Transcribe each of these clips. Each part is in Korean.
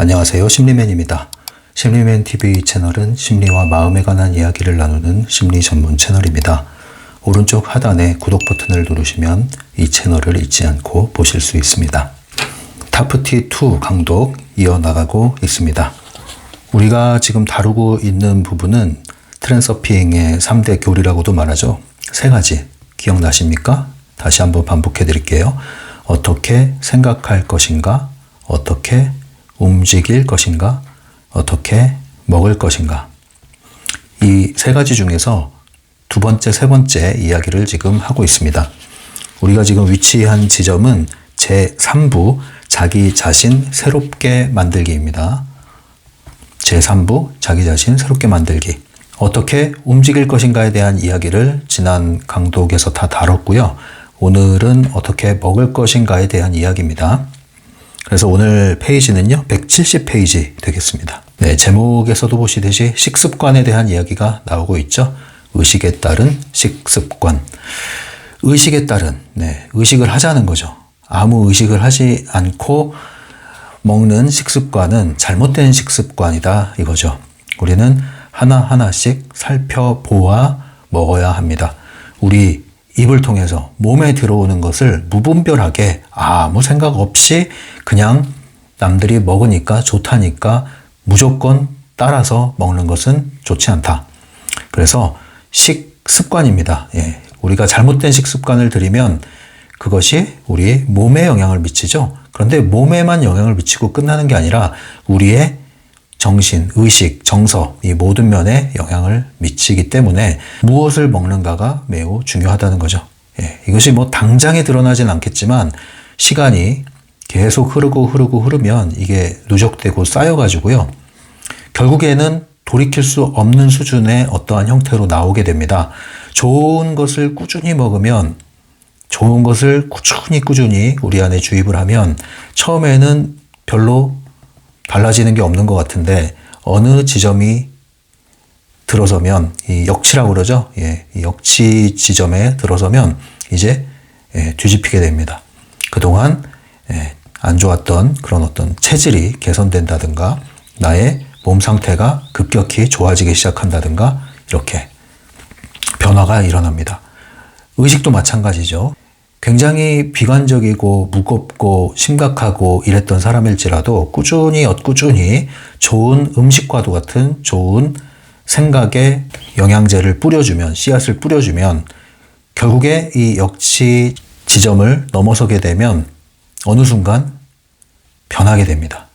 안녕하세요. 심리맨입니다. 심리맨 TV 채널은 심리와 마음에 관한 이야기를 나누는 심리 전문 채널입니다. 오른쪽 하단에 구독 버튼을 누르시면 이 채널을 잊지 않고 보실 수 있습니다. 타프티2 강독 이어나가고 있습니다. 우리가 지금 다루고 있는 부분은 트랜서핑의 3대 교리라고도 말하죠. 3가지 기억나십니까? 다시 한번 반복해 드릴게요. 어떻게 생각할 것인가? 어떻게 움직일 것인가? 어떻게 먹을 것인가? 이 3가지 중에서 두 번째, 세 번째 이야기를 지금 하고 있습니다. 우리가 지금 위치한 지점은 제3부 자기 자신 새롭게 만들기입니다. 제3부 자기 자신 새롭게 만들기. 어떻게 움직일 것인가에 대한 이야기를 지난 강독에서 다 다뤘고요. 오늘은 어떻게 먹을 것인가에 대한 이야기입니다. 그래서 오늘 페이지는요, 170페이지 되겠습니다. 네, 제목에서도 보시듯이 식습관에 대한 이야기가 나오고 있죠. 의식에 따른 식습관. 의식에 따른, 의식을 하자는 거죠. 아무 의식을 하지 않고 먹는 식습관은 잘못된 식습관이다, 이거죠. 우리는 하나하나씩 살펴보아 먹어야 합니다. 우리 입을 통해서 몸에 들어오는 것을 무분별하게 아무 생각 없이 그냥 남들이 먹으니까 좋다니까 무조건 따라서 먹는 것은 좋지 않다. 그래서 식습관입니다. 우리가 잘못된 식습관을 들이면 그것이 우리 몸에 영향을 미치죠. 그런데 몸에만 영향을 미치고 끝나는 게 아니라 우리의 정신, 의식, 정서 이 모든 면에 영향을 미치기 때문에 무엇을 먹는가가 매우 중요하다는 거죠. 이것이 뭐 당장에 드러나진 않겠지만 시간이 계속 흐르면 이게 누적되고 쌓여가지고요. 결국에는 돌이킬 수 없는 수준의 어떠한 형태로 나오게 됩니다. 좋은 것을 꾸준히 먹으면 좋은 것을 꾸준히 우리 안에 주입을 하면 처음에는 별로 달라지는 게 없는 것 같은데 어느 지점이 들어서면 이 역치라고 그러죠. 이 역치 지점에 들어서면 이제 뒤집히게 됩니다. 그동안 안 좋았던 그런 어떤 체질이 개선된다든가 나의 몸 상태가 급격히 좋아지기 시작한다든가 이렇게 변화가 일어납니다. 의식도 마찬가지죠. 굉장히 비관적이고 무겁고 심각하고 이랬던 사람일지라도 꾸준히 좋은 음식과도 같은 좋은 생각에 영양제를 뿌려주면, 씨앗을 뿌려주면 결국에 이 역치 지점을 넘어서게 되면 어느 순간 변하게 됩니다.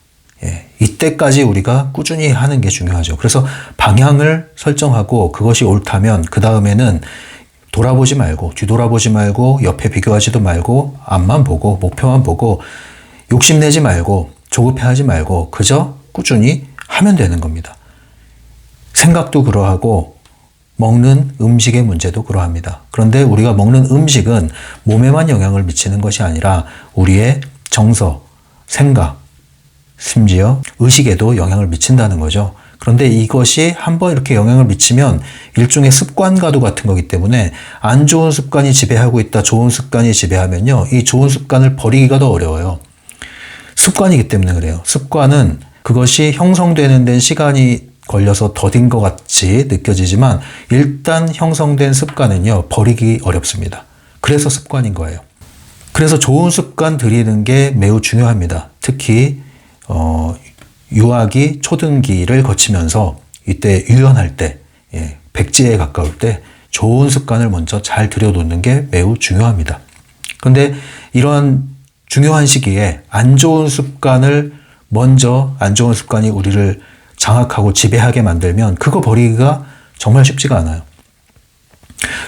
이때까지 우리가 꾸준히 하는 게 중요하죠. 그래서 방향을 설정하고 그것이 옳다면 그 다음에는 돌아보지 말고, 뒤돌아보지 말고, 옆에 비교하지도 말고, 앞만 보고, 목표만 보고, 욕심내지 말고, 조급해하지 말고, 그저 꾸준히 하면 되는 겁니다. 생각도 그러하고, 먹는 음식의 문제도 그러합니다. 그런데 우리가 먹는 음식은 몸에만 영향을 미치는 것이 아니라 우리의 정서, 생각, 심지어 의식에도 영향을 미친다는 거죠. 그런데 이것이 한번 이렇게 영향을 미치면 일종의 습관과도 같은 거기 때문에 안 좋은 습관이 지배하고 있다, 좋은 습관이 지배하면요, 이 좋은 습관을 버리기가 더 어려워요. 습관이기 때문에 그래요. 습관은 그것이 형성되는 데는 시간이 걸려서 더딘 것 같이 느껴지지만 일단 형성된 습관은요, 버리기 어렵습니다. 그래서 습관인 거예요. 그래서 좋은 습관 들이는 게 매우 중요합니다. 특히 유아기, 초등기를 거치면서 이때 유연할 때, 백지에 가까울 때 좋은 습관을 먼저 잘 들여놓는 게 매우 중요합니다. 그런데 이러한 중요한 시기에 안 좋은 습관이 우리를 장악하고 지배하게 만들면 그거 버리기가 정말 쉽지가 않아요.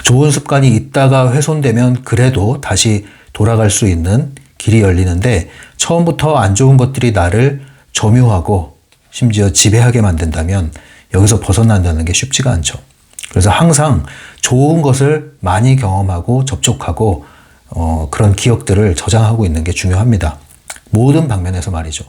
좋은 습관이 있다가 훼손되면 그래도 다시 돌아갈 수 있는 길이 열리는데 처음부터 안 좋은 것들이 나를 점유하고 심지어 지배하게 만든다면 여기서 벗어난다는 게 쉽지가 않죠. 그래서 항상 좋은 것을 많이 경험하고 접촉하고 그런 기억들을 저장하고 있는 게 중요합니다. 모든 방면에서 말이죠.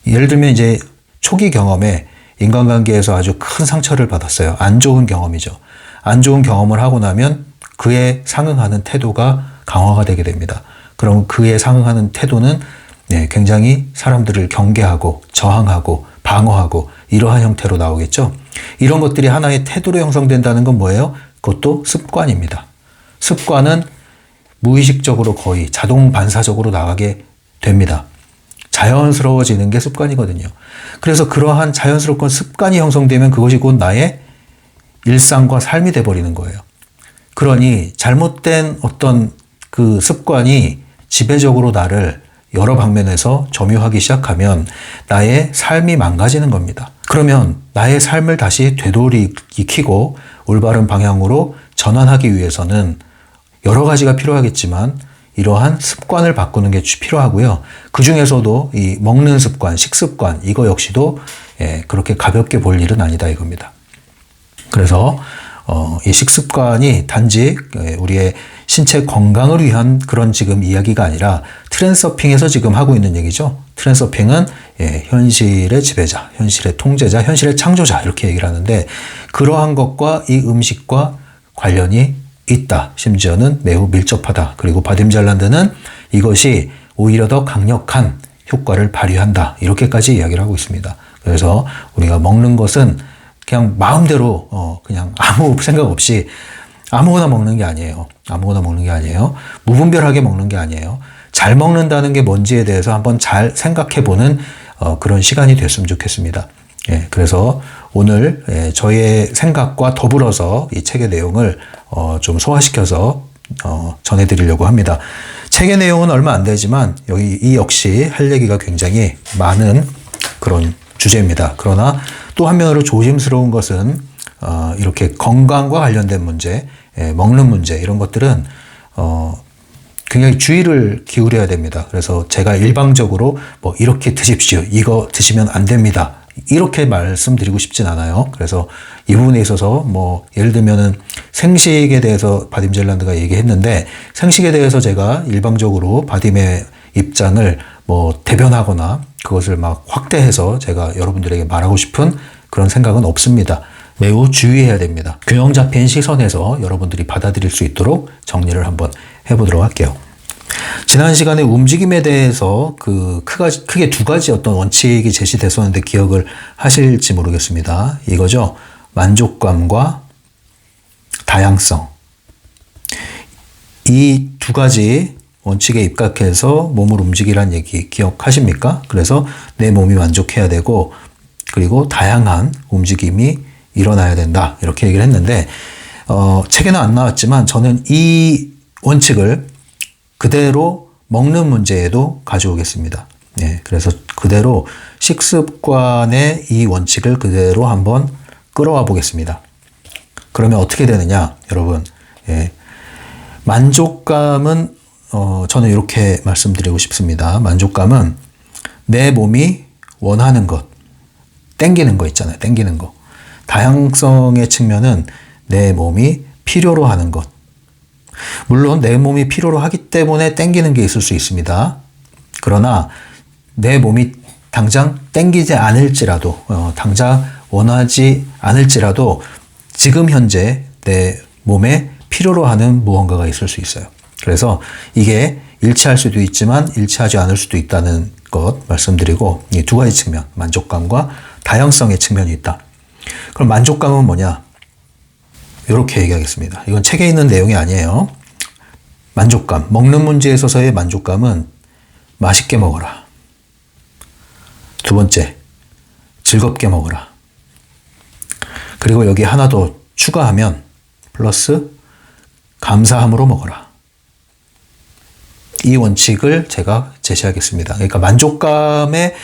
예를 들면 이제 초기 경험에 인간관계에서 아주 큰 상처를 받았어요. 안 좋은 경험이죠. 안 좋은 경험을 하고 나면 그에 상응하는 태도가 강화가 되게 됩니다. 그럼 그에 상응하는 태도는 네, 굉장히 사람들을 경계하고 저항하고 방어하고 이러한 형태로 나오겠죠. 이런 것들이 하나의 태도로 형성된다는 건 뭐예요? 그것도 습관입니다. 습관은 무의식적으로 거의 자동 반사적으로 나가게 됩니다. 자연스러워지는 게 습관이거든요. 그래서 그러한 자연스럽고 습관이 형성되면 그것이 곧 나의 일상과 삶이 돼버리는 거예요. 그러니 잘못된 어떤 그 습관이 지배적으로 나를 여러 방면에서 점유하기 시작하면 나의 삶이 망가지는 겁니다. 그러면 나의 삶을 다시 되돌이키고 올바른 방향으로 전환하기 위해서는 여러 가지가 필요하겠지만 이러한 습관을 바꾸는 게 필요하고요. 그 중에서도 이 먹는 습관, 식습관 이거 역시도 그렇게 가볍게 볼 일은 아니다 이겁니다. 그래서 이 식습관이 단지 우리의 신체 건강을 위한 그런 지금 이야기가 아니라 트렌서핑에서 지금 하고 있는 얘기죠. 트렌서핑은 현실의 지배자, 현실의 통제자, 현실의 창조자 이렇게 얘기를 하는데 그러한 것과 이 음식과 관련이 있다. 심지어는 매우 밀접하다. 그리고 바딤 잘란드는 이것이 오히려 더 강력한 효과를 발휘한다. 이렇게까지 이야기를 하고 있습니다. 그래서 우리가 먹는 것은 그냥 마음대로 그냥 아무 생각 없이 아무거나 먹는 게 아니에요. 아무거나 먹는 게 아니에요. 무분별하게 먹는 게 아니에요. 잘 먹는다는 게 뭔지에 대해서 한번 잘 생각해보는 그런 시간이 됐으면 좋겠습니다. 그래서 오늘 저의 생각과 더불어서 이 책의 내용을 좀 소화시켜서 전해드리려고 합니다. 책의 내용은 얼마 안 되지만 여기 이 역시 할 얘기가 굉장히 많은 그런 주제입니다. 그러나 또 한면으로 조심스러운 것은 이렇게 건강과 관련된 문제, 먹는 문제 이런 것들은 굉장히 주의를 기울여야 됩니다. 그래서 제가 일방적으로 뭐 이렇게 드십시오. 이거 드시면 안 됩니다. 이렇게 말씀드리고 싶진 않아요. 그래서 이 부분에 있어서 뭐 예를 들면은 생식에 대해서 바딤 잘란드가 얘기했는데 생식에 대해서 제가 일방적으로 바딤의 입장을 뭐 대변하거나 그것을 막 확대해서 제가 여러분들에게 말하고 싶은 그런 생각은 없습니다. 매우 주의해야 됩니다. 균형 잡힌 시선에서 여러분들이 받아들일 수 있도록 정리를 한번 해보도록 할게요. 지난 시간에 움직임에 대해서 크게 두 가지 어떤 원칙이 제시됐었는데 기억을 하실지 모르겠습니다. 이거죠. 만족감과 다양성. 이 두 가지 원칙에 입각해서 몸을 움직이라는 얘기 기억하십니까? 그래서 내 몸이 만족해야 되고 그리고 다양한 움직임이 일어나야 된다. 이렇게 얘기를 했는데 책에는 안 나왔지만 저는 이 원칙을 그대로 먹는 문제에도 가져오겠습니다. 그래서 그대로 식습관의 이 원칙을 그대로 한번 끌어와 보겠습니다. 그러면 어떻게 되느냐, 여러분. 만족감은 저는 이렇게 말씀드리고 싶습니다. 만족감은 내 몸이 원하는 것, 땡기는 거 있잖아요. 땡기는 거. 다양성의 측면은 내 몸이 필요로 하는 것. 물론 내 몸이 필요로 하기 때문에 땡기는 게 있을 수 있습니다. 그러나 내 몸이 당장 땡기지 않을지라도 당장 원하지 않을지라도 지금 현재 내 몸에 필요로 하는 무언가가 있을 수 있어요. 그래서 이게 일치할 수도 있지만 일치하지 않을 수도 있다는 것 말씀드리고 이 두 가지 측면, 만족감과 다양성의 측면이 있다. 그럼 만족감은 뭐냐? 이렇게 얘기하겠습니다. 이건 책에 있는 내용이 아니에요. 만족감, 먹는 문제에 있어서의 만족감은 맛있게 먹어라. 두 번째, 즐겁게 먹어라. 그리고 여기 하나 더 추가하면 플러스 감사함으로 먹어라. 이 원칙을 제가 제시하겠습니다. 그러니까 만족감에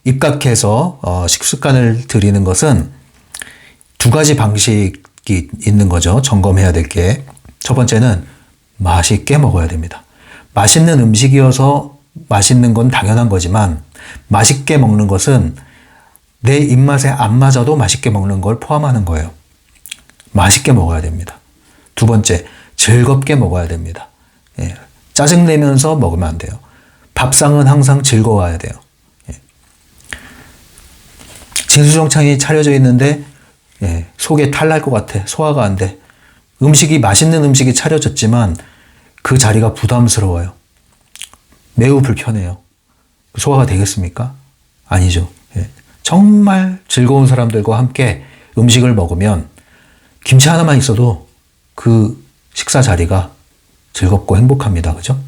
입각해서 식습관을 들이는 것은 두 가지 방식이 있는 거죠. 점검해야 될 게. 첫 번째는 맛있게 먹어야 됩니다. 맛있는 음식이어서 맛있는 건 당연한 거지만 맛있게 먹는 것은 내 입맛에 안 맞아도 맛있게 먹는 걸 포함하는 거예요. 맛있게 먹어야 됩니다. 두 번째, 즐겁게 먹어야 됩니다. 짜증내면서 먹으면 안 돼요. 밥상은 항상 즐거워야 돼요. 진수성찬이 차려져 있는데 속에 탈 날 것 같아. 소화가 안 돼. 맛있는 음식이 차려졌지만 그 자리가 부담스러워요. 매우 불편해요. 소화가 되겠습니까? 아니죠. 예. 정말 즐거운 사람들과 함께 음식을 먹으면 김치 하나만 있어도 그 식사 자리가 즐겁고 행복합니다. 그죠?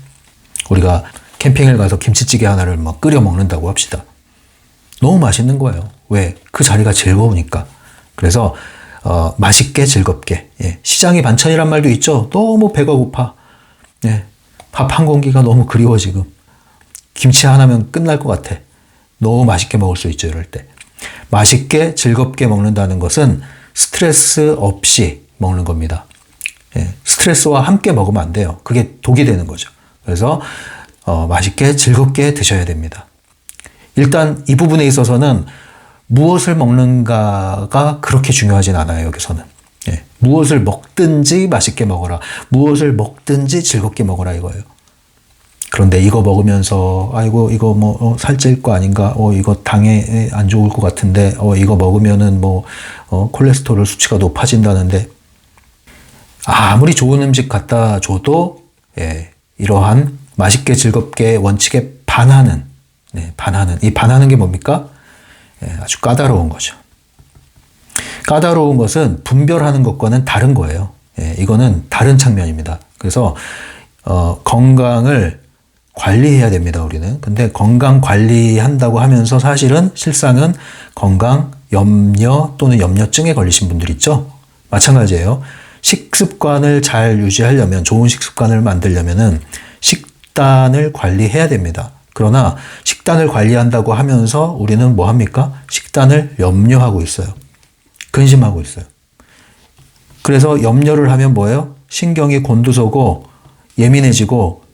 우리가 캠핑을 가서 김치찌개 하나를 막 끓여 먹는다고 합시다. 너무 맛있는 거예요. 왜? 그 자리가 즐거우니까. 그래서 맛있게 즐겁게. 예. 시장이 반찬이란 말도 있죠. 너무 배가 고파. 예. 밥 한 공기가 너무 그리워 지금. 김치 하나면 끝날 것 같아. 너무 맛있게 먹을 수 있죠. 이럴 때. 맛있게 즐겁게 먹는다는 것은 스트레스 없이 먹는 겁니다. 예. 스트레스와 함께 먹으면 안 돼요. 그게 독이 되는 거죠. 그래서 맛있게 즐겁게 드셔야 됩니다. 일단 이 부분에 있어서는 무엇을 먹는가가 그렇게 중요하진 않아요. 여기서는. 예. 무엇을 먹든지 맛있게 먹어라. 무엇을 먹든지 즐겁게 먹어라 이거예요. 그런데 이거 먹으면서 아이고 이거 뭐 살찔 거 아닌가? 이거 당에 안 좋을 것 같은데 이거 먹으면은 뭐 콜레스테롤 수치가 높아진다는데 아무리 좋은 음식 갖다 줘도 예, 이러한 맛있게 즐겁게 원칙에 반하는 이 반하는 게 뭡니까? 예, 아주 까다로운 거죠. 까다로운 것은 분별하는 것과는 다른 거예요. 예, 이거는 다른 측면입니다. 그래서 건강을 관리해야 됩니다, 우리는. 근데 건강 관리한다고 하면서 사실은 실상은 건강 염려 또는 염려증에 걸리신 분들 있죠? 마찬가지예요. 식습관을 잘 유지하려면, 좋은 식습관을 만들려면은 식단을 관리해야 됩니다. 그러나 식단을 관리한다고 하면서 우리는 뭐 합니까? 식단을 염려하고 있어요. 근심하고 있어요. 그래서 염려를 하면 뭐예요? 신경이 곤두서고 예민해지고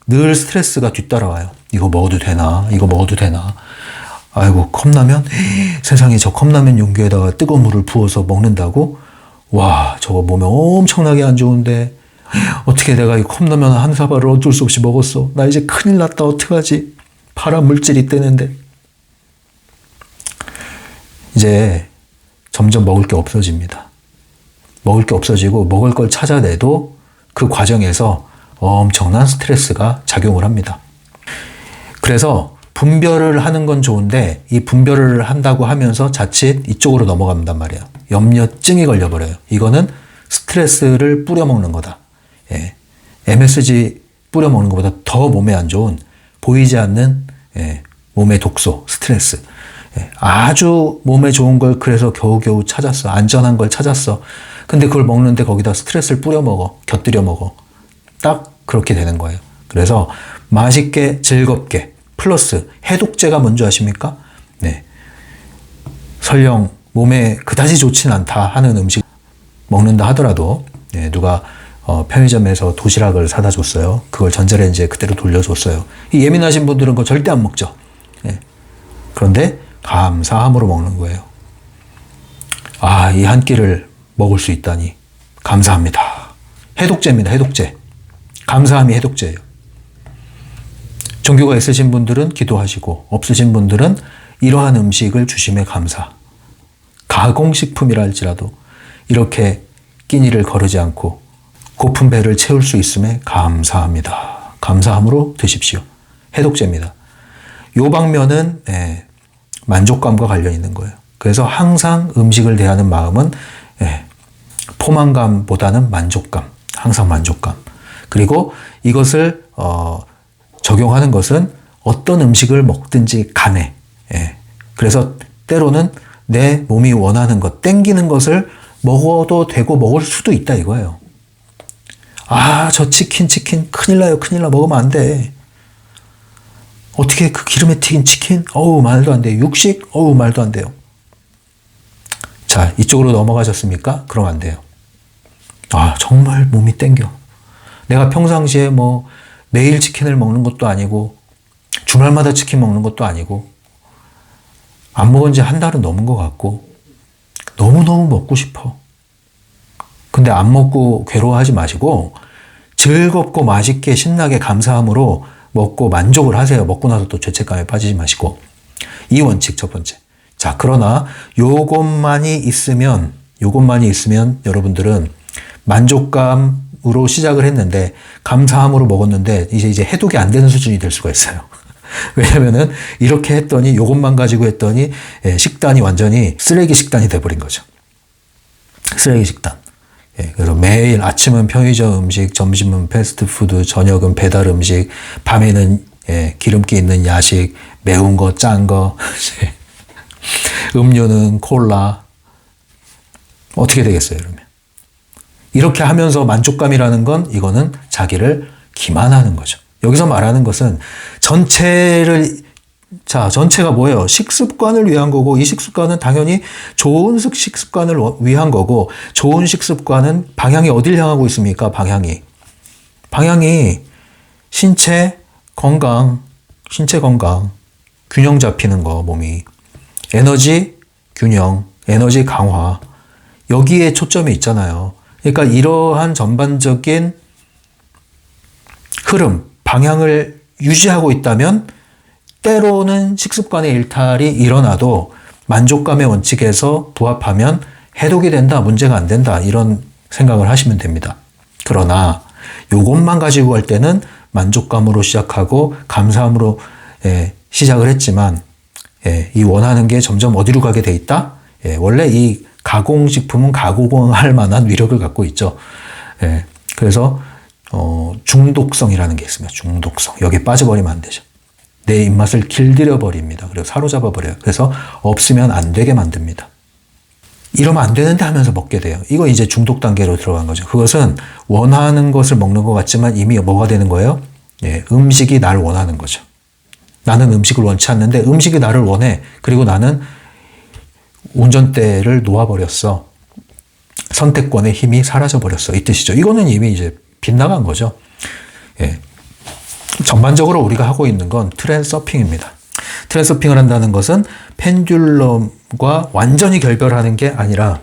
늘 스트레스가 뒤따라와요. 이거 먹어도 되나? 이거 먹어도 되나? 아이고 컵라면? 세상에 저 컵라면 용기에다가 뜨거운 물을 부어서 먹는다고? 와 저거 몸에 엄청나게 안 좋은데 어떻게 내가 이 컵라면 한 사발을 어쩔 수 없이 먹었어. 나 이제 큰일 났다. 어떡하지? 발암 물질이 뜨는데. 이제 점점 먹을 게 없어집니다. 먹을 게 없어지고 먹을 걸 찾아내도 그 과정에서 엄청난 스트레스가 작용을 합니다. 그래서 분별을 하는 건 좋은데 이 분별을 한다고 하면서 자칫 이쪽으로 넘어간단 말이에요. 염려증이 걸려버려요. 이거는 스트레스를 뿌려먹는 거다. 예. MSG 뿌려먹는 것보다 더 몸에 안 좋은 보이지 않는 몸의 독소, 스트레스. 예. 아주 몸에 좋은 걸 그래서 겨우겨우 찾았어. 안전한 걸 찾았어. 근데 그걸 먹는데 거기다 스트레스를 뿌려먹어. 곁들여 먹어. 딱 그렇게 되는 거예요. 그래서 맛있게 즐겁게 플러스 해독제가 뭔지 아십니까? 네. 설령 몸에 그다지 좋진 않다 하는 음식 먹는다 하더라도 누가 편의점에서 도시락을 사다 줬어요. 그걸 전자레인지에 그대로 돌려줬어요. 이 예민하신 분들은 그거 절대 안 먹죠. 네. 그런데 감사함으로 먹는 거예요. 아, 이 한 끼를 먹을 수 있다니 감사합니다. 해독제입니다. 해독제. 감사함이 해독제예요. 종교가 있으신 분들은 기도하시고 없으신 분들은 이러한 음식을 주심에 감사. 가공식품이라 할지라도 이렇게 끼니를 거르지 않고 고픈 배를 채울 수 있음에 감사합니다. 감사함으로 드십시오. 해독제입니다. 요 방면은 만족감과 관련 있는 거예요. 그래서 항상 음식을 대하는 마음은 포만감보다는 만족감, 항상 만족감. 그리고 이것을 적용하는 것은 어떤 음식을 먹든지 간에 그래서 때로는 내 몸이 원하는 것, 땡기는 것을 먹어도 되고 먹을 수도 있다 이거예요. 아, 저 치킨 큰일 나요. 큰일 나. 먹으면 안 돼. 어떻게 그 기름에 튀긴 치킨? 어우, 말도 안 돼요. 육식? 어우, 말도 안 돼요. 자, 이쪽으로 넘어가셨습니까? 그럼 안 돼요. 아, 정말 몸이 땡겨. 내가 평상시에 뭐 매일 치킨을 먹는 것도 아니고 주말마다 치킨 먹는 것도 아니고 안 먹은 지 한 달은 넘은 것 같고 너무너무 먹고 싶어. 근데 안 먹고 괴로워하지 마시고 즐겁고 맛있게 신나게 감사함으로 먹고 만족을 하세요. 먹고 나서 또 죄책감에 빠지지 마시고. 이 원칙 첫 번째. 자, 그러나 요것만이 있으면 여러분들은 만족감으로 시작을 했는데 감사함으로 먹었는데 이제 해독이 안 되는 수준이 될 수가 있어요. 왜냐면은 이렇게 했더니 이것만 가지고 했더니 식단이 완전히 쓰레기 식단이 돼버린 거죠. 쓰레기 식단. 그래서 매일 아침은 편의점 음식, 점심은 패스트푸드, 저녁은 배달 음식, 밤에는 기름기 있는 야식, 매운 거, 짠 거, 음료는 콜라. 어떻게 되겠어요, 그러면? 이렇게 하면서 만족감이라는 건 이거는 자기를 기만하는 거죠. 여기서 말하는 것은 전체가 뭐예요? 식습관을 위한 거고, 이 식습관은 당연히 좋은 식습관을 위한 거고, 좋은 식습관은 방향이 어딜 향하고 있습니까? 방향이 신체 건강, 균형 잡히는 거, 몸이. 에너지 균형, 에너지 강화. 여기에 초점이 있잖아요. 그러니까 이러한 전반적인 흐름, 방향을 유지하고 있다면 때로는 식습관의 일탈이 일어나도 만족감의 원칙에서 부합하면 해독이 된다, 문제가 안 된다, 이런 생각을 하시면 됩니다. 그러나 이것만 가지고 할 때는 만족감으로 시작하고 감사함으로 시작을 했지만 이 원하는 게 점점 어디로 가게 돼 있다? 원래 이 가공식품은 가공할 만한 위력을 갖고 있죠. 그래서 중독성이라는 게 있습니다. 중독성. 여기 빠져버리면 안 되죠. 내 입맛을 길들여 버립니다. 그리고 사로잡아 버려요. 그래서 없으면 안 되게 만듭니다. 이러면 안 되는데 하면서 먹게 돼요. 이거 이제 중독 단계로 들어간 거죠. 그것은 원하는 것을 먹는 것 같지만 이미 뭐가 되는 거예요? 음식이 날 원하는 거죠. 나는 음식을 원치 않는데 음식이 나를 원해. 그리고 나는 운전대를 놓아버렸어. 선택권의 힘이 사라져버렸어. 이 뜻이죠. 이거는 이미 이제 빗나간 거죠. 전반적으로 우리가 하고 있는 건 트랜서핑입니다. 트랜서핑을 한다는 것은 펜듈럼과 완전히 결별하는 게 아니라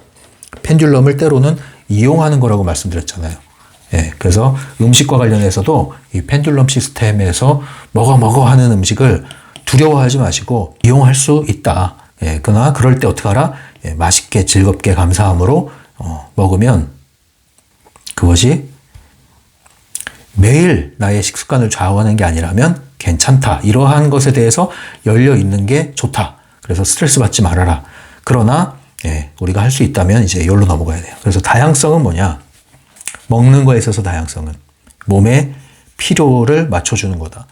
펜듈럼을 때로는 이용하는 거라고 말씀드렸잖아요. 그래서 음식과 관련해서도 이 펜듈럼 시스템에서 먹어 하는 음식을 두려워하지 마시고 이용할 수 있다. 그러나 그럴 때 어떻게 하라? 맛있게 즐겁게 감사함으로 먹으면 그것이 매일 나의 식습관을 좌우하는 게 아니라면 괜찮다. 이러한 것에 대해서 열려 있는 게 좋다. 그래서 스트레스 받지 말아라. 그러나 우리가 할 수 있다면 이제 이걸로 넘어가야 돼요. 그래서 다양성은 뭐냐? 먹는 거에 있어서 다양성은 몸의 필요를 맞춰주는 거다.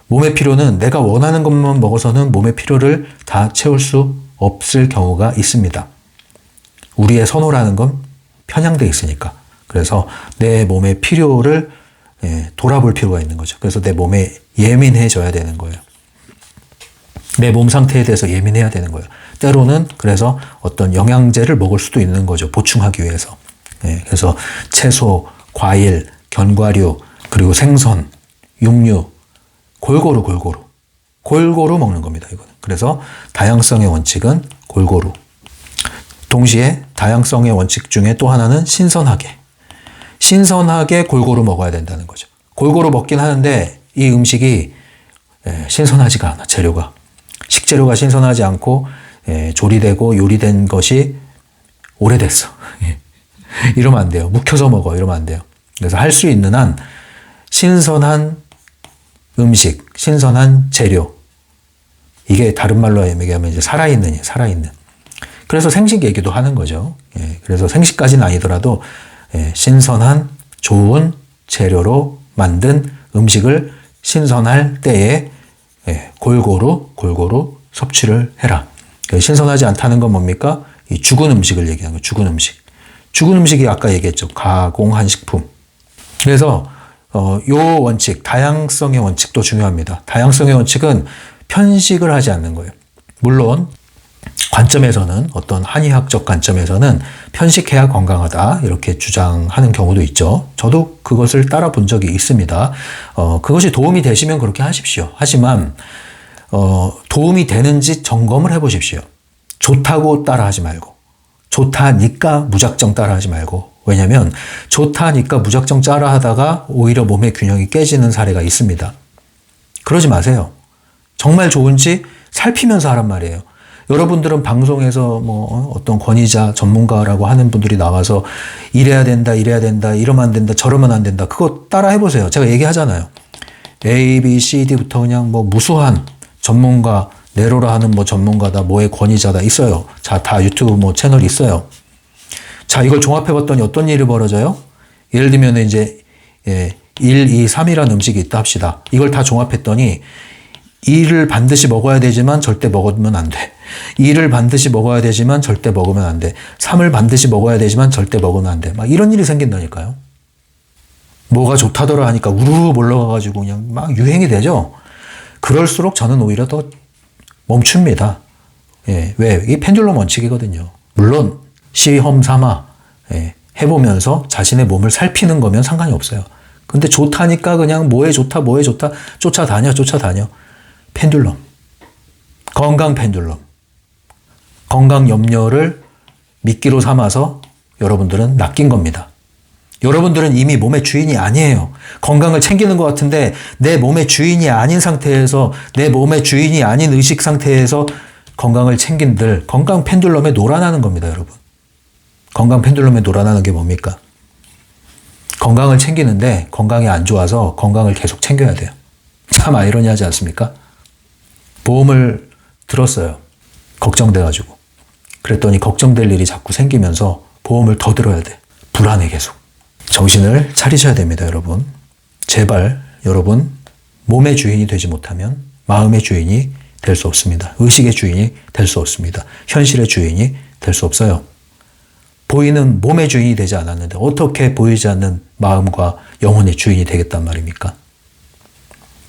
몸의 필요는 내가 원하는 것만 먹어서는 몸의 필요를 다 채울 수 없을 경우가 있습니다. 우리의 선호라는 건 편향되어 있으니까. 그래서 내 몸의 필요를 돌아볼 필요가 있는 거죠. 그래서 내 몸에 예민해져야 되는 거예요. 내 몸 상태에 대해서 예민해야 되는 거예요. 때로는 그래서 어떤 영양제를 먹을 수도 있는 거죠. 보충하기 위해서. 그래서 채소, 과일, 견과류, 그리고 생선, 육류, 골고루 먹는 겁니다. 이거는. 그래서 다양성의 원칙은 골고루. 동시에 다양성의 원칙 중에 또 하나는 신선하게 골고루 먹어야 된다는 거죠. 골고루 먹긴 하는데 이 음식이 신선하지가 않아. 식재료가 신선하지 않고 조리되고 요리된 것이 오래됐어. 이러면 안 돼요. 묵혀서 먹어. 이러면 안 돼요. 그래서 할 수 있는 한 신선한 음식, 신선한 재료. 이게 다른 말로 얘기하면 이제 살아있는. 그래서 생식 얘기도 하는 거죠. 그래서 생식까지는 아니더라도 신선한 좋은 재료로 만든 음식을 신선할 때에 골고루 섭취를 해라. 신선하지 않다는 건 뭡니까? 이 죽은 음식을 얘기하는 거예요. 죽은 음식이 아까 얘기했죠. 가공한 식품. 그래서 요 원칙, 다양성의 원칙도 중요합니다. 다양성의 원칙은 편식을 하지 않는 거예요. 물론 관점에서는 어떤 한의학적 관점에서는 편식해야 건강하다 이렇게 주장하는 경우도 있죠. 저도 그것을 따라 본 적이 있습니다. 그것이 도움이 되시면 그렇게 하십시오. 하지만 도움이 되는지 점검을 해보십시오. 좋다고 따라하지 말고 좋다니까 무작정 따라하지 말고 왜냐하면 좋다니까 무작정 따라하다가 오히려 몸의 균형이 깨지는 사례가 있습니다. 그러지 마세요. 정말 좋은지 살피면서 하란 말이에요. 여러분들은 방송에서 뭐 어떤 권위자 전문가라고 하는 분들이 나와서 이래야 된다, 이러면 안 된다, 저러면 안 된다. 그거 따라 해보세요. 제가 얘기하잖아요. A, B, C, D부터 그냥 뭐 무수한 전문가, 네로라 하는 뭐 전문가다, 뭐의 권위자다 있어요. 자, 다 유튜브 뭐 채널이 있어요. 자, 이걸 종합해봤더니 어떤 일이 벌어져요? 예를 들면 이제 1, 2, 3이라는 음식이 있다 합시다. 이걸 다 종합했더니 2를 반드시 먹어야 되지만 절대 먹으면 안 돼. 2를 반드시 먹어야 되지만 절대 먹으면 안 돼. 3을 반드시 먹어야 되지만 절대 먹으면 안 돼. 막 이런 일이 생긴다니까요. 뭐가 좋다더라 하니까 우르르 몰려가가지고 그냥 막 유행이 되죠. 그럴수록 저는 오히려 더 멈춥니다. 예, 왜? 이게 펜듈럼 원칙이거든요. 물론 시험 삼아 해보면서 자신의 몸을 살피는 거면 상관이 없어요. 근데 좋다니까 그냥 뭐에 좋다 쫓아다녀. 펜듈럼. 건강 펜듈럼. 건강 염려를 미끼로 삼아서 여러분들은 낚인 겁니다. 여러분들은 이미 몸의 주인이 아니에요. 건강을 챙기는 것 같은데 내 몸의 주인이 아닌 상태에서, 내 몸의 주인이 아닌 의식 상태에서 건강을 챙긴들 건강 펜듈럼에 놀아나는 겁니다, 여러분. 건강 펜듈럼에 놀아나는 게 뭡니까? 건강을 챙기는데 건강이 안 좋아서 건강을 계속 챙겨야 돼요. 참 아이러니하지 않습니까? 보험을 들었어요. 걱정돼가지고. 그랬더니 걱정될 일이 자꾸 생기면서 보험을 더 들어야 돼. 불안해 계속. 정신을 차리셔야 됩니다, 여러분. 제발 여러분, 몸의 주인이 되지 못하면 마음의 주인이 될 수 없습니다. 의식의 주인이 될 수 없습니다. 현실의 주인이 될 수 없어요. 보이는 몸의 주인이 되지 않았는데 어떻게 보이지 않는 마음과 영혼의 주인이 되겠단 말입니까?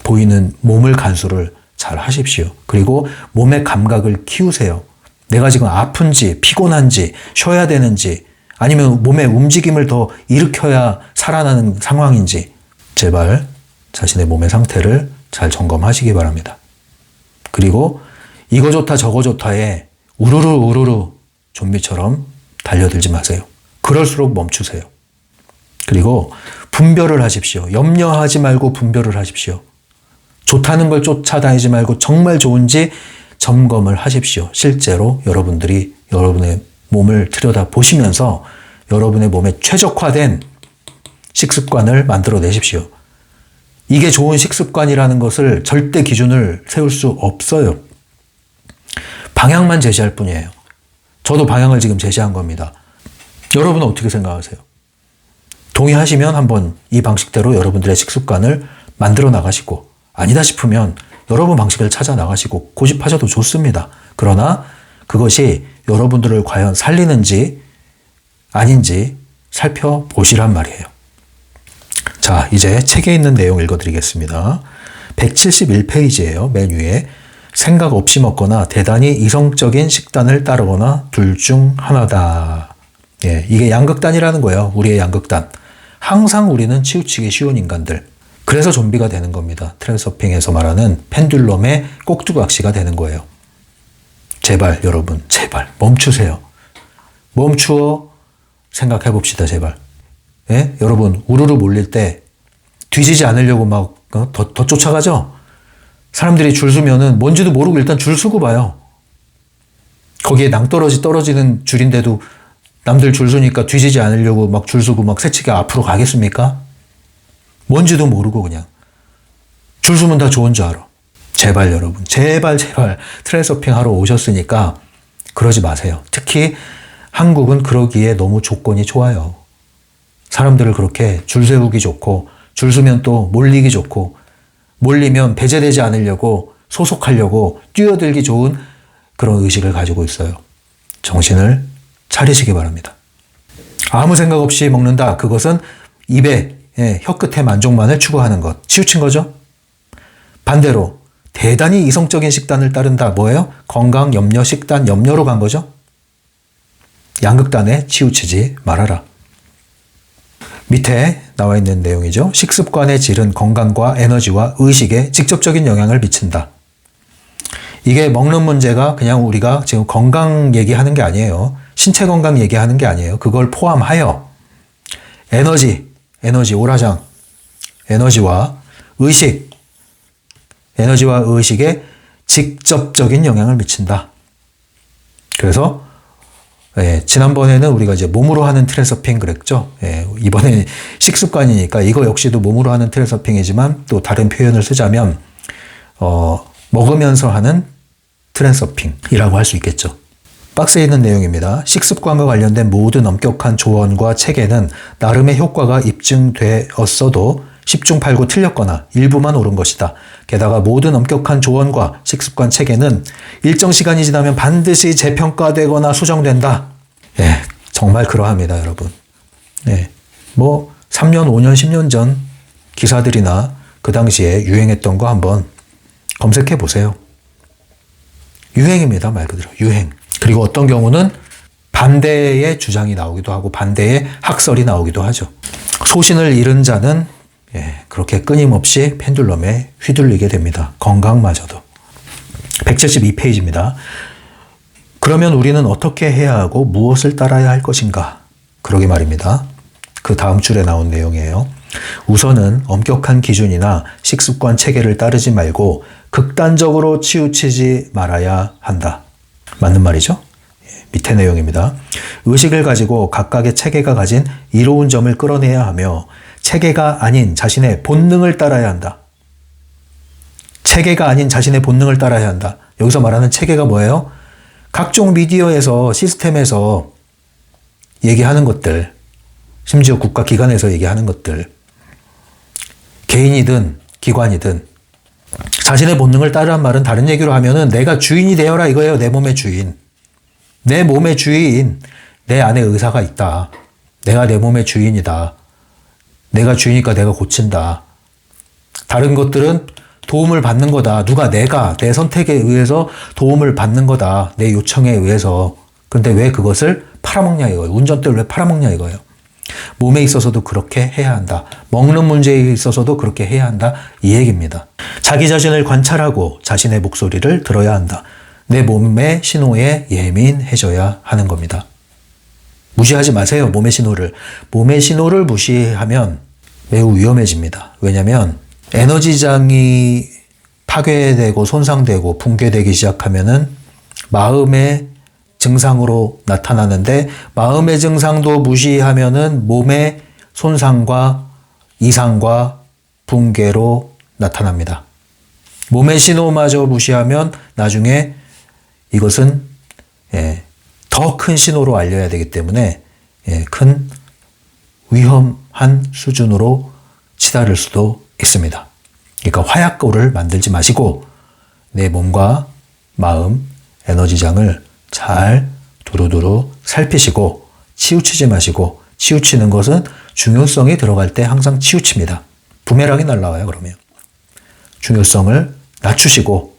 보이는 몸을 간수를 잘 하십시오. 그리고 몸의 감각을 키우세요. 내가 지금 아픈지, 피곤한지, 쉬어야 되는지, 아니면 몸의 움직임을 더 일으켜야 살아나는 상황인지 제발 자신의 몸의 상태를 잘 점검하시기 바랍니다. 그리고 이거 좋다 저거 좋다에 우르르 좀비처럼 달려들지 마세요. 그럴수록 멈추세요. 그리고 분별을 하십시오. 염려하지 말고 분별을 하십시오. 좋다는 걸 쫓아다니지 말고 정말 좋은지 점검을 하십시오. 실제로 여러분들이 여러분의 몸을 들여다보시면서 여러분의 몸에 최적화된 식습관을 만들어내십시오. 이게 좋은 식습관이라는 것을 절대 기준을 세울 수 없어요. 방향만 제시할 뿐이에요. 저도 방향을 지금 제시한 겁니다. 여러분은 어떻게 생각하세요? 동의하시면 한번 이 방식대로 여러분들의 식습관을 만들어 나가시고, 아니다 싶으면 여러분 방식을 찾아 나가시고 고집하셔도 좋습니다. 그러나 그것이 여러분들을 과연 살리는지 아닌지 살펴보시란 말이에요. 자, 이제 책에 있는 내용 읽어드리겠습니다. 171페이지예요. 맨 위에 생각 없이 먹거나 대단히 이성적인 식단을 따르거나 둘 중 하나다. 예, 이게 양극단이라는 거예요. 우리의 양극단. 항상 우리는 치우치기 쉬운 인간들. 그래서 좀비가 되는 겁니다. 트랜서핑에서 말하는 펜듈럼의 꼭두각시가 되는 거예요. 제발 여러분, 제발 멈추세요. 멈추어 생각해 봅시다, 제발. 예? 여러분, 우르르 몰릴 때 뒤지지 않으려고 막 더 쫓아가죠? 사람들이 줄 서면은 뭔지도 모르고 일단 줄 서고 봐요. 거기에 낭떠러지 떨어지는 줄인데도 남들 줄 서니까 뒤지지 않으려고 막 줄 서고 막 새치기 앞으로 가겠습니까? 뭔지도 모르고 그냥. 줄 서면 다 좋은 줄 알아. 제발 여러분, 제발 트랜서핑 하러 오셨으니까 그러지 마세요. 특히 한국은 그러기에 너무 조건이 좋아요. 사람들을 그렇게 줄 세우기 좋고, 줄 서면 또 몰리기 좋고, 몰리면 배제되지 않으려고, 소속하려고 뛰어들기 좋은 그런 의식을 가지고 있어요. 정신을 차리시기 바랍니다. 아무 생각 없이 먹는다. 그것은 입에, 혀끝의 만족만을 추구하는 것. 치우친 거죠? 반대로 대단히 이성적인 식단을 따른다. 뭐예요? 건강, 염려, 식단, 염려로 간 거죠? 양극단에 치우치지 말아라. 밑에 나와 있는 내용이죠. 식습관의 질은 건강과 에너지와 의식에 직접적인 영향을 미친다. 이게 먹는 문제가 그냥 우리가 지금 건강 얘기하는 게 아니에요. 신체 건강 얘기하는 게 아니에요. 그걸 포함하여 에너지 오라장, 에너지와 의식에 직접적인 영향을 미친다. 그래서 예, 지난번에는 우리가 이제 몸으로 하는 트랜서핑 그랬죠. 예, 이번에 식습관이니까 이거 역시도 몸으로 하는 트랜서핑이지만 또 다른 표현을 쓰자면 먹으면서 하는 트랜서핑이라고 할 수 있겠죠. 박스에 있는 내용입니다. 식습관과 관련된 모든 엄격한 조언과 체계는 나름의 효과가 입증되었어도 10중 8구 틀렸거나 일부만 옳은 것이다. 게다가 모든 엄격한 조언과 식습관 체계는 일정 시간이 지나면 반드시 재평가되거나 수정된다. 예, 정말 그러합니다, 여러분. 예, 3년, 5년, 10년 전 기사들이나 그 당시에 유행했던 거 한번 검색해 보세요. 유행입니다, 말 그대로. 유행. 그리고 어떤 경우는 반대의 주장이 나오기도 하고 반대의 학설이 나오기도 하죠. 소신을 잃은 자는 그렇게 끊임없이 펜듈럼에 휘둘리게 됩니다. 건강마저도. 172페이지입니다. 그러면 우리는 어떻게 해야 하고 무엇을 따라야 할 것인가? 그러게 말입니다. 그 다음 줄에 나온 내용이에요. 우선은 엄격한 기준이나 식습관 체계를 따르지 말고 극단적으로 치우치지 말아야 한다. 맞는 말이죠? 밑에 내용입니다. 의식을 가지고 각각의 체계가 가진 이로운 점을 끌어내야 하며 체계가 아닌 자신의 본능을 따라야 한다. 체계가 아닌 자신의 본능을 따라야 한다. 여기서 말하는 체계가 뭐예요? 각종 미디어에서 시스템에서 얘기하는 것들, 심지어 국가기관에서 얘기하는 것들, 개인이든 기관이든 자신의 본능을 따르란 말은 다른 얘기로 하면은 내가 주인이 되어라 이거예요. 내 몸의 주인. 내 몸의 주인. 내 안에 의사가 있다. 내가 내 몸의 주인이다. 내가 주인이니까 내가 고친다. 다른 것들은 도움을 받는 거다. 내가 내 선택에 의해서 도움을 받는 거다. 내 요청에 의해서. 근데 왜 그것을 팔아먹냐 이거예요. 운전대를 왜 팔아먹냐 이거예요. 몸에 있어서도 그렇게 해야 한다. 먹는 문제에 있어서도 그렇게 해야 한다. 이 얘기입니다. 자기 자신을 관찰하고 자신의 목소리를 들어야 한다. 내 몸의 신호에 예민해져야 하는 겁니다. 무시하지 마세요. 몸의 신호를. 몸의 신호를 무시하면 매우 위험해집니다. 왜냐하면 에너지장이 파괴되고 손상되고 붕괴되기 시작하면은 마음의 증상으로 나타나는데 마음의 증상도 무시하면은 몸의 손상과 이상과 붕괴로 나타납니다. 몸의 신호마저 무시하면 나중에 이것은 더 큰 신호로 알려야 되기 때문에 큰 위험한 수준으로 치달을 수도 있습니다. 그러니까 화약고를 만들지 마시고 내 몸과 마음, 에너지장을 잘 두루두루 살피시고 치우치지 마시고 치우치는 것은 중요성이 들어갈 때 항상 치우칩니다. 부메랑이 날라와요, 그러면. 중요성을 낮추시고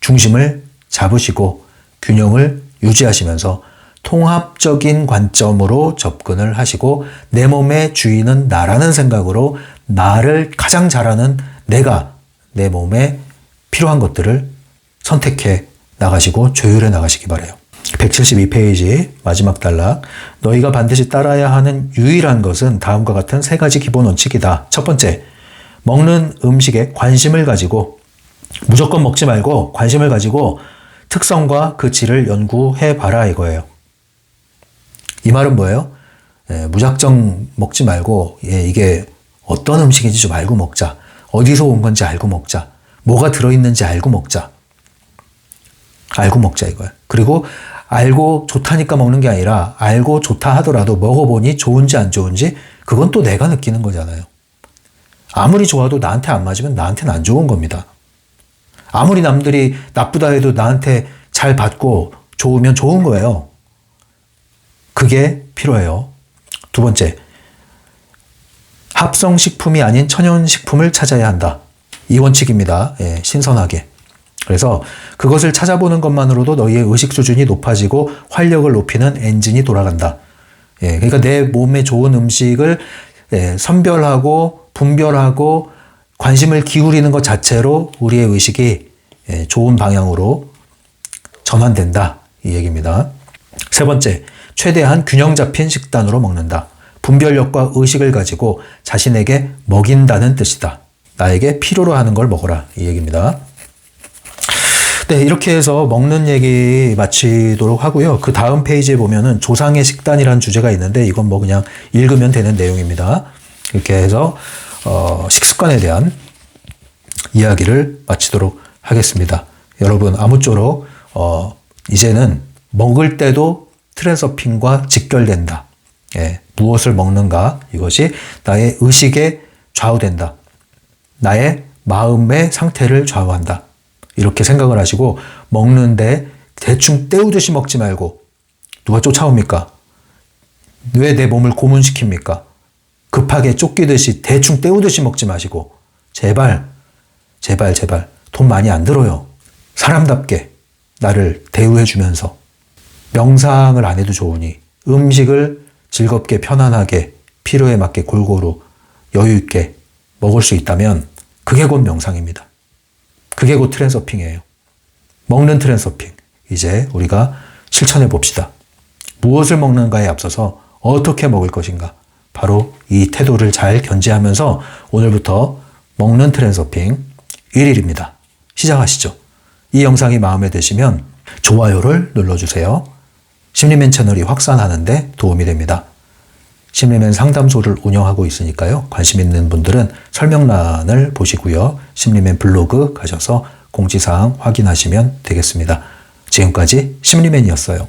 중심을 잡으시고 균형을 유지하시면서 통합적인 관점으로 접근을 하시고 내 몸의 주인은 나라는 생각으로 나를 가장 잘하는 내가 내 몸에 필요한 것들을 선택해 나가시고 조율해 나가시기 바라요. 172페이지 마지막 단락. 너희가 반드시 따라야 하는 유일한 것은 다음과 같은 세 가지 기본 원칙이다. 첫 번째, 먹는 음식에 관심을 가지고 무조건 먹지 말고 관심을 가지고 특성과 그 질을 연구해 봐라 이거예요. 이 말은 뭐예요? 무작정 먹지 말고 이게 어떤 음식인지 좀 알고 먹자. 어디서 온 건지 알고 먹자. 뭐가 들어있는지 알고 먹자. 알고 먹자 이거야. 그리고 알고 좋다니까 먹는 게 아니라 알고 좋다 하더라도 먹어보니 좋은지 안 좋은지 그건 또 내가 느끼는 거잖아요. 아무리 좋아도 나한테 안 맞으면 나한테는 안 좋은 겁니다. 아무리 남들이 나쁘다 해도 나한테 잘 받고 좋으면 좋은 거예요. 그게 필요해요. 두 번째, 합성식품이 아닌 천연식품을 찾아야 한다. 이 원칙입니다. 신선하게. 그래서 그것을 찾아보는 것만으로도 너희의 의식 수준이 높아지고 활력을 높이는 엔진이 돌아간다. 그러니까 내 몸에 좋은 음식을 선별하고 분별하고 관심을 기울이는 것 자체로 우리의 의식이 좋은 방향으로 전환된다. 이 얘기입니다. 세 번째, 최대한 균형 잡힌 식단으로 먹는다. 분별력과 의식을 가지고 자신에게 먹인다는 뜻이다. 나에게 필요로 하는 걸 먹어라. 이 얘기입니다. 네, 이렇게 해서 먹는 얘기 마치도록 하고요. 그 다음 페이지에 보면은 조상의 식단이라는 주제가 있는데 이건 뭐 그냥 읽으면 되는 내용입니다. 이렇게 해서 식습관에 대한 이야기를 마치도록 하겠습니다. 여러분 아무쪼록 이제는 먹을 때도 트랜서핑과 직결된다. 예, 무엇을 먹는가 이것이 나의 의식에 좌우된다. 나의 마음의 상태를 좌우한다. 이렇게 생각을 하시고 먹는데 대충 때우듯이 먹지 말고 누가 쫓아옵니까? 왜 내 몸을 고문시킵니까? 급하게 쫓기듯이 대충 때우듯이 먹지 마시고 제발 돈 많이 안 들어요. 사람답게 나를 대우해 주면서 명상을 안 해도 좋으니 음식을 즐겁게 편안하게 필요에 맞게 골고루 여유 있게 먹을 수 있다면 그게 곧 명상입니다. 그게 곧 트랜서핑이에요. 먹는 트랜서핑. 이제 우리가 실천해 봅시다. 무엇을 먹는가에 앞서서 어떻게 먹을 것인가. 바로 이 태도를 잘 견지하면서 오늘부터 먹는 트랜서핑 1일입니다. 시작하시죠. 이 영상이 마음에 드시면 좋아요를 눌러주세요. 심리맨 채널이 확산하는데 도움이 됩니다. 심리맨 상담소를 운영하고 있으니까요. 관심 있는 분들은 설명란을 보시고요. 심리맨 블로그 가셔서 공지사항 확인하시면 되겠습니다. 지금까지 심리맨이었어요.